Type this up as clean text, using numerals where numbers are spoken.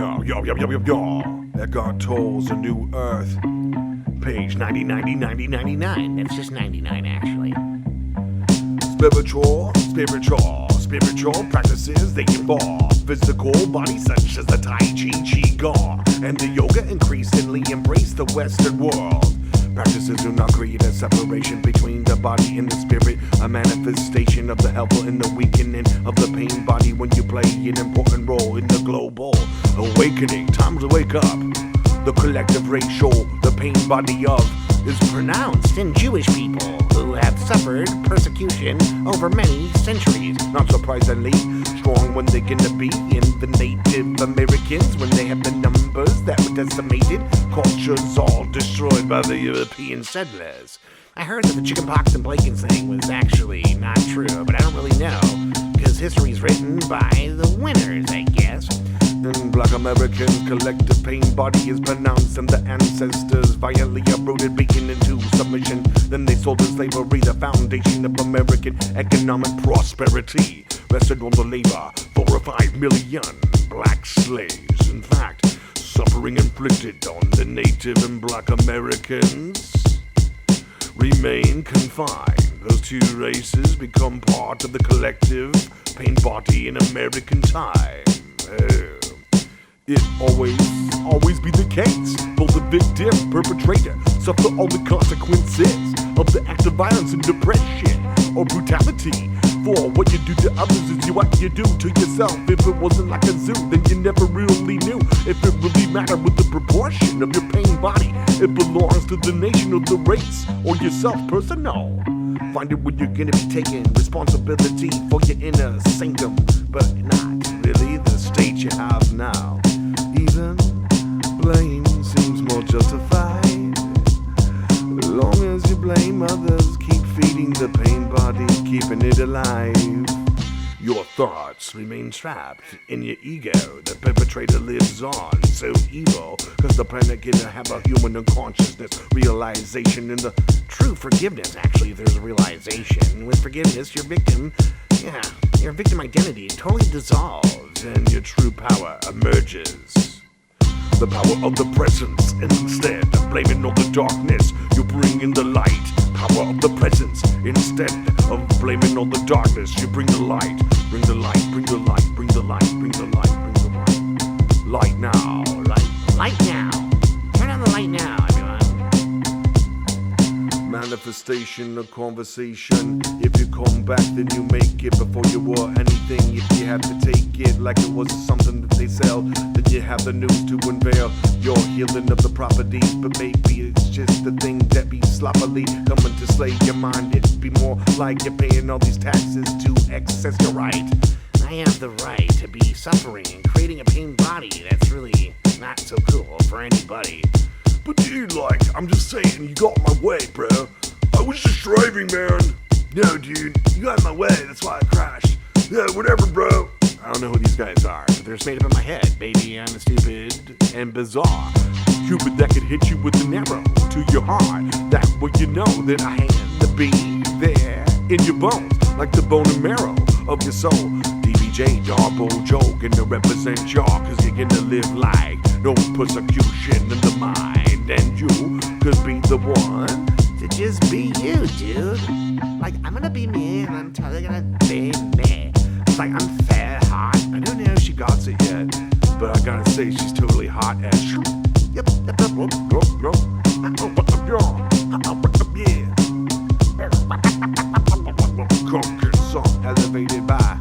Yo. Ekhart Tolle's A New Earth. Page 90. That's just 99, actually. Spiritual practices, they involve physical bodies such as the Tai Chi, Qigong, and the yoga increasingly embrace the Western world. Practices do not create a separation between the body and the spirit, a manifestation of the helpful and the weakening of the pain body when you play an important role in the global awakening. Time to wake up. The collective racial, the pain body of, is Pronounced in Jewish people who have suffered persecution over many centuries. not surprisingly strong when they're gonna be in the Native Americans when they have the numbers that were decimated, cultures all destroyed by the European settlers. I heard that the chickenpox and Blakens thing was actually not true, but I don't really know, because history's written by the winners, I guess. In Black Americans, collective pain body is pronounced, and the ancestors violently uprooted, beaten into submission. Then they sold in slavery, the foundation of American economic prosperity rested on the labor 4 or 5 million black slaves. In fact, suffering inflicted on the Native and Black Americans remain confined. Those two races become part of the collective pain body in American time. It always be the case. Both the victim, perpetrator, suffer all the consequences of the act of violence and depression or brutality. For what you do to others is what you do to yourself. If it wasn't like a zoo, then you never really knew if it really mattered with the proportion of your pain body. It belongs to the nation or the race or yourself personal. Find it when you're gonna be taking responsibility for your inner sanctum, but not really the state you have now. Even blame seems more justified. As long as you blame others, keep feeding the pain body, keeping it alive. Your thoughts remain trapped in your ego. The perpetrator lives on, so evil, cause the planet can have a human unconsciousness, realization, and the True forgiveness, actually, there's a realization. With forgiveness, your victim identity totally dissolves. and your true power emerges. The power of the presence, instead of blaming all the darkness, you bring in the light. Power of the presence, instead of blaming all the darkness, you bring the light. Bring the light, bring the light, bring the light, bring the light, bring the light. Light now, Light now. Turn on the light now, everyone. manifestation of conversation. If you come back, then you make it before you were anything. If you have to take it like it was something that they sell, then you have the news to unveil your healing of the properties. But maybe it's just the thing that be sloppily coming to slay your mind. It'd be more like you're paying all these taxes to access your right. I have the right to be suffering and creating a pain body that's really not so cool for anybody. But dude, I'm just saying, you got in my way, bro. I was just driving, man. No, dude, you got in my way, that's why I crashed. Yeah, whatever, bro. I don't know who these guys are, but they're just made up in my head. Baby, I'm stupid and bizarre. Cupid that could hit you with an arrow to your heart. That way you know that I am to be there in your bones, like the bone and marrow of your soul. DBJ, Darbo, Joe, gonna represent y'all, cause you're gonna live like no persecution in the mind. And you could be the one To just be you, dude. Like, I'm gonna be me, and I'm totally gonna be me. It's like I'm fair, hot. I don't know if she got it yet, but I gotta say she's totally hot as shoo. Yep. Yeah. Conquer song elevated by